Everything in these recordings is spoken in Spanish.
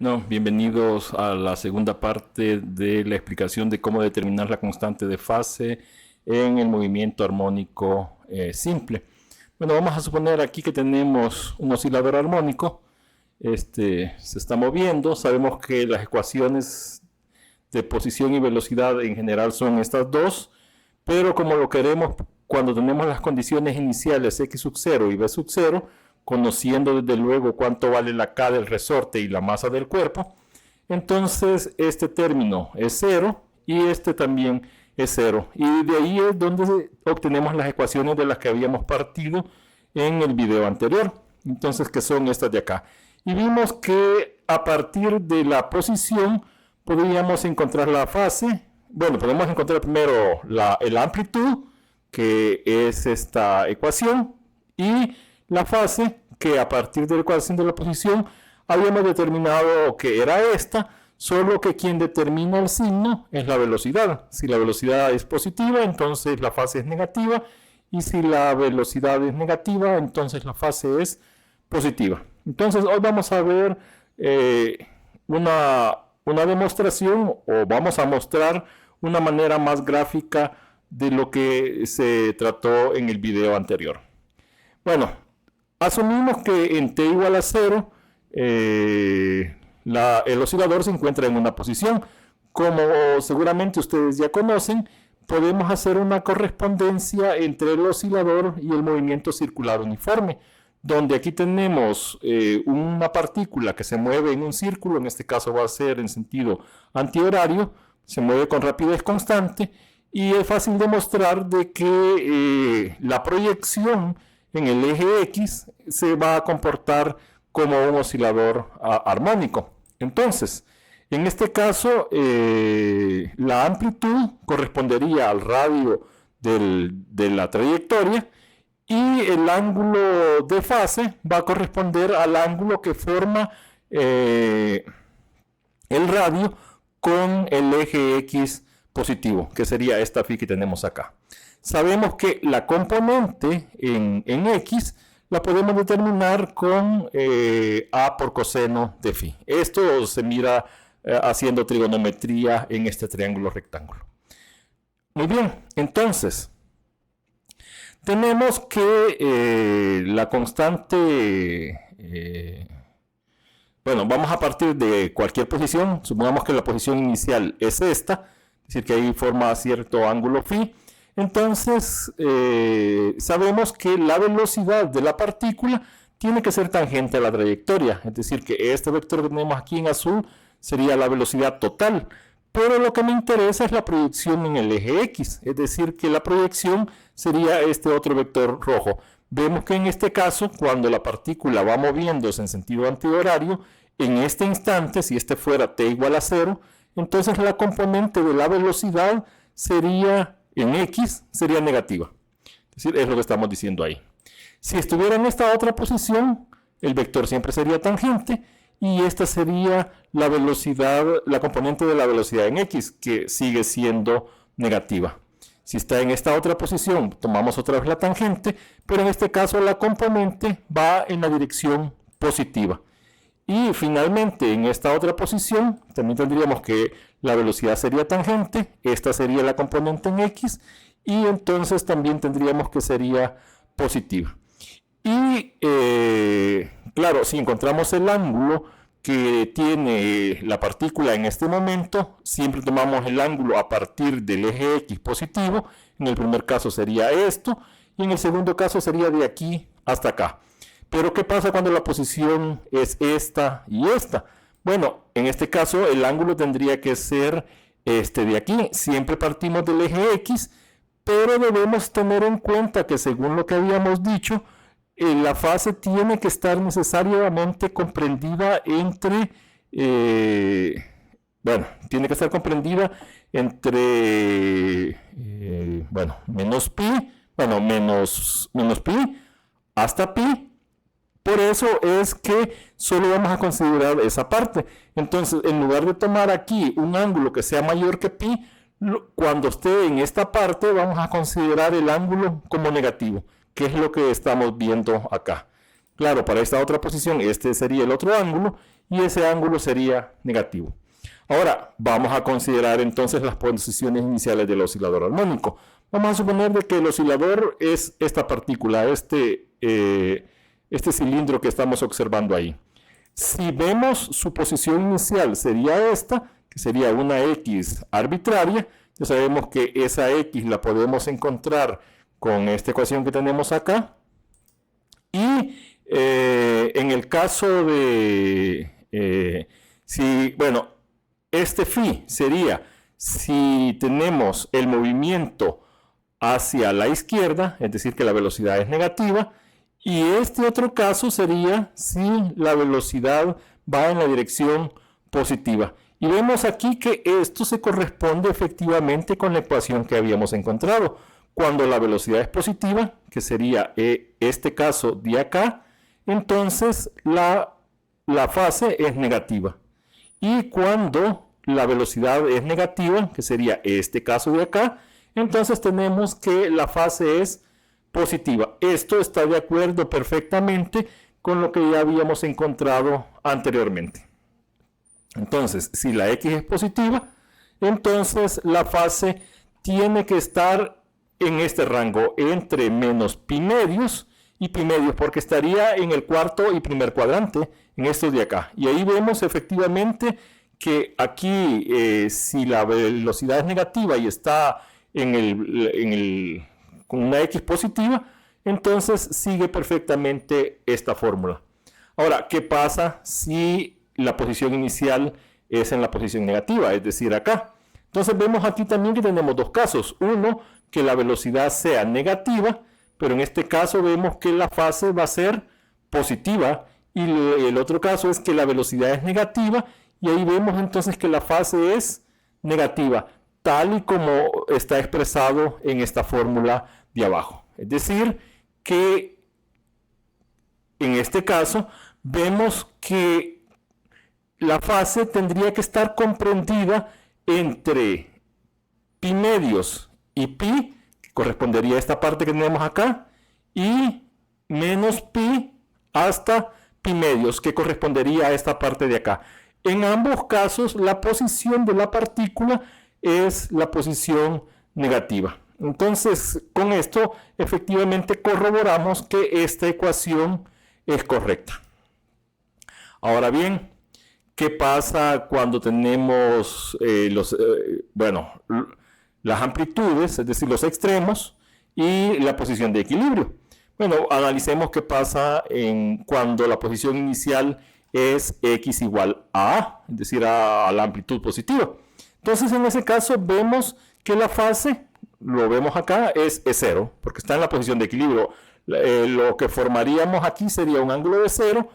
No, bienvenidos a la segunda parte de la explicación de cómo determinar la constante de fase en el movimiento armónico simple. Bueno, vamos a suponer aquí que tenemos un oscilador armónico. Se está moviendo. Sabemos que las ecuaciones de posición y velocidad en general son estas dos, pero como lo queremos cuando tenemos las condiciones iniciales x sub 0 y b sub 0, conociendo desde luego cuánto vale la K del resorte y la masa del cuerpo, entonces este término es 0 y este también es 0. Y de ahí es donde obtenemos las ecuaciones de las que habíamos partido en el video anterior. Entonces, que son estas de acá. Y vimos que a partir de la posición podríamos encontrar la fase. Bueno, podemos encontrar primero el amplitud, que es esta ecuación, y la fase, que a partir de la ecuación de la posición habíamos determinado que era esta, solo que quien determina el signo es la velocidad. Si la velocidad es positiva, entonces la fase es negativa, y si la velocidad es negativa, entonces la fase es positiva. Entonces hoy vamos a ver una demostración, o vamos a mostrar una manera más gráfica de lo que se trató en el video anterior. Bueno, asumimos que en t igual a 0 el oscilador se encuentra en una posición. Como seguramente ustedes ya conocen, podemos hacer una correspondencia entre el oscilador y el movimiento circular uniforme, donde aquí tenemos una partícula que se mueve en un círculo. En este caso va a ser en sentido antihorario, se mueve con rapidez constante, y es fácil demostrar de que la proyección en el eje X se va a comportar como un oscilador armónico. Entonces, en este caso, la amplitud correspondería al radio de la trayectoria, y el ángulo de fase va a corresponder al ángulo que forma el radio con el eje X positivo, que sería esta phi que tenemos acá. Sabemos que la componente en X la podemos determinar con A por coseno de phi. Esto se mira haciendo trigonometría en este triángulo rectángulo. Muy bien, entonces tenemos que la constante, bueno, vamos a partir de cualquier posición. Supongamos que la posición inicial es esta, es decir, que ahí forma cierto ángulo phi. Entonces, sabemos que la velocidad de la partícula tiene que ser tangente a la trayectoria. Es decir, que este vector que tenemos aquí en azul sería la velocidad total. Pero lo que me interesa es la proyección en el eje X. Es decir, que la proyección sería este otro vector rojo. Vemos que en este caso, cuando la partícula va moviéndose en sentido antihorario, en este instante, si este fuera t igual a 0, entonces la componente de la velocidad sería en X sería negativa. Es decir, es lo que estamos diciendo ahí. Si estuviera en esta otra posición, el vector siempre sería tangente, y esta sería la velocidad, la componente de la velocidad en X, que sigue siendo negativa. Si está en esta otra posición, tomamos otra vez la tangente, pero en este caso la componente va en la dirección positiva. Y finalmente, en esta otra posición, también tendríamos que la velocidad sería tangente, esta sería la componente en X, y entonces también tendríamos que sería positiva. Y claro, si encontramos el ángulo que tiene la partícula en este momento, siempre tomamos el ángulo a partir del eje X positivo. En el primer caso sería esto, y en el segundo caso sería de aquí hasta acá. Pero ¿qué pasa cuando la posición es esta y esta? Bueno, en este caso el ángulo tendría que ser este de aquí. Siempre partimos del eje X, pero debemos tener en cuenta que, según lo que habíamos dicho, la fase tiene que estar necesariamente comprendida entre, bueno, tiene que estar comprendida entre, bueno, menos pi, bueno, menos pi hasta pi. Por eso es que solo vamos a considerar esa parte. Entonces, en lugar de tomar aquí un ángulo que sea mayor que pi, cuando esté en esta parte vamos a considerar el ángulo como negativo, que es lo que estamos viendo acá. Claro, para esta otra posición este sería el otro ángulo, y ese ángulo sería negativo. Ahora, vamos a considerar entonces las posiciones iniciales del oscilador armónico. Vamos a suponer de que el oscilador es esta partícula, este cilindro que estamos observando ahí. Si vemos su posición inicial sería esta, que sería una X arbitraria. Ya sabemos que esa X la podemos encontrar con esta ecuación que tenemos acá. Y en el caso de, este phi sería si tenemos el movimiento hacia la izquierda, es decir, que la velocidad es negativa, y este otro caso sería si la velocidad va en la dirección positiva. Y vemos aquí que esto se corresponde efectivamente con la ecuación que habíamos encontrado. Cuando la velocidad es positiva, que sería este caso de acá, entonces la fase es negativa. Y cuando la velocidad es negativa, que sería este caso de acá, entonces tenemos que la fase es positiva. Esto está de acuerdo perfectamente con lo que ya habíamos encontrado anteriormente. Entonces, si la X es positiva, entonces la fase tiene que estar en este rango entre menos pi medios y pi medios, porque estaría en el cuarto y primer cuadrante, en estos de acá. Y ahí vemos efectivamente que aquí, si la velocidad es negativa y está con una X positiva, entonces sigue perfectamente esta fórmula. Ahora, ¿qué pasa si la posición inicial es en la posición negativa, es decir, acá? Entonces vemos aquí también que tenemos dos casos. Uno, que la velocidad sea negativa, pero en este caso vemos que la fase va a ser positiva, y el otro caso es que la velocidad es negativa, y ahí vemos entonces que la fase es negativa, tal y como está expresado en esta fórmula de abajo. Es decir, que en este caso vemos que la fase tendría que estar comprendida entre pi medios y pi, que correspondería a esta parte que tenemos acá, y menos pi hasta pi medios, que correspondería a esta parte de acá. En ambos casos, la posición de la partícula es la posición negativa. Entonces, con esto, efectivamente corroboramos que esta ecuación es correcta. Ahora bien, ¿qué pasa cuando tenemos las amplitudes, es decir, los extremos, y la posición de equilibrio? Bueno, analicemos qué pasa cuando la posición inicial es x igual a A, es decir, a la amplitud positiva. Entonces, en ese caso, vemos que la fase, lo vemos acá, es E0, porque está en la posición de equilibrio. Lo que formaríamos aquí sería un ángulo de 0,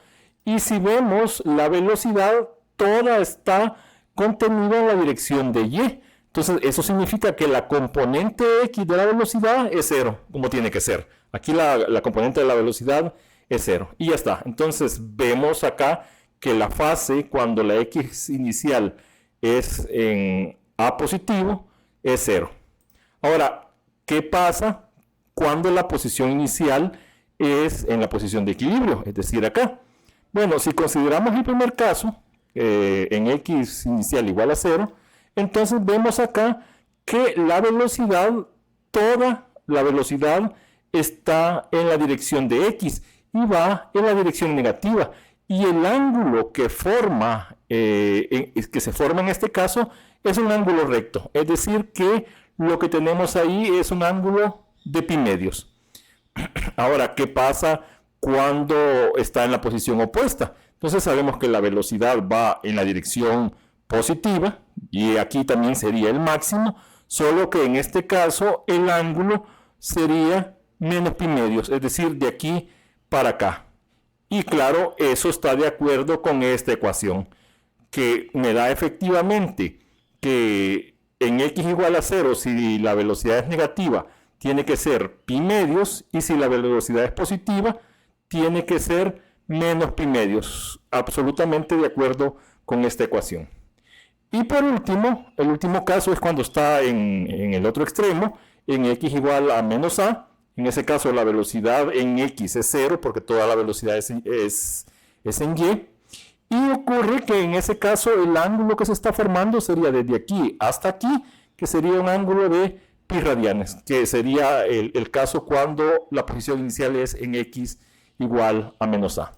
y si vemos la velocidad, toda está contenida en la dirección de y. Entonces, eso significa que la componente x de la velocidad es 0, como tiene que ser. Aquí la componente de la velocidad es 0, y ya está. Entonces, vemos acá que la fase, cuando la x inicial es en A positivo, es 0. Ahora, ¿qué pasa cuando la posición inicial es en la posición de equilibrio? Es decir, acá. Bueno, si consideramos el primer caso, en x inicial igual a 0, entonces vemos acá que la velocidad, toda la velocidad está en la dirección de x y va en la dirección negativa. Y el ángulo que se forma en este caso es un ángulo recto. Es decir, que lo que tenemos ahí es un ángulo de pi medios. Ahora, ¿qué pasa cuando está en la posición opuesta? Entonces sabemos que la velocidad va en la dirección positiva, y aquí también sería el máximo, solo que en este caso el ángulo sería menos pi medios, es decir, de aquí para acá. Y claro, eso está de acuerdo con esta ecuación, que me da efectivamente que en x igual a 0, si la velocidad es negativa, tiene que ser pi medios, y si la velocidad es positiva, tiene que ser menos pi medios. Absolutamente de acuerdo con esta ecuación. Y por último, el último caso es cuando está en el otro extremo, en x igual a menos a. En ese caso la velocidad en x es 0, porque toda la velocidad es en y. Y ocurre que en ese caso el ángulo que se está formando sería desde aquí hasta aquí, que sería un ángulo de pi radianes, que sería el caso cuando la posición inicial es en x igual a menos a.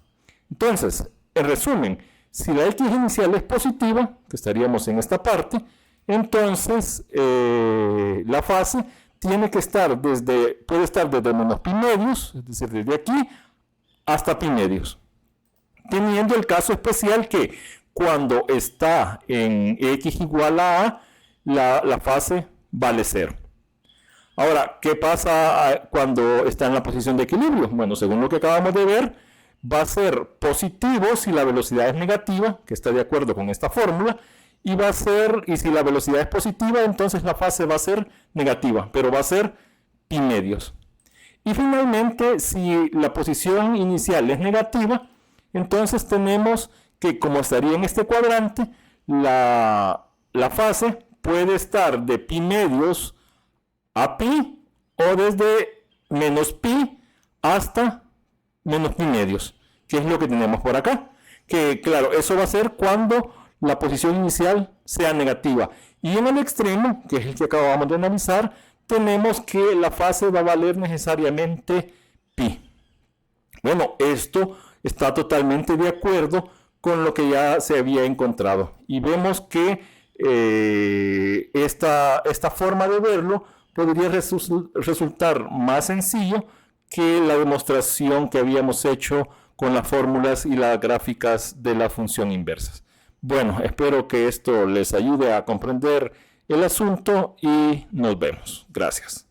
Entonces, en resumen, si la x inicial es positiva, que estaríamos en esta parte, entonces la fase tiene que estar puede estar desde menos pi medios, es decir, desde aquí hasta pi medios. Teniendo el caso especial que cuando está en x igual a a, la fase vale 0. Ahora, ¿qué pasa cuando está en la posición de equilibrio? Bueno, según lo que acabamos de ver, va a ser positivo si la velocidad es negativa, que está de acuerdo con esta fórmula, y si la velocidad es positiva, entonces la fase va a ser negativa, pero va a ser pi medios. Y finalmente, si la posición inicial es negativa, entonces tenemos que, como estaría en este cuadrante, la fase puede estar de pi medios a pi o desde menos pi hasta menos pi medios, que es lo que tenemos por acá. Que claro, eso va a ser cuando la posición inicial sea negativa. Y en el extremo, que es el que acabamos de analizar, tenemos que la fase va a valer necesariamente pi. Bueno, esto está totalmente de acuerdo con lo que ya se había encontrado. Y vemos que esta forma de verlo podría resultar más sencillo que la demostración que habíamos hecho con las fórmulas y las gráficas de la función inversa. Bueno, espero que esto les ayude a comprender el asunto y nos vemos. Gracias.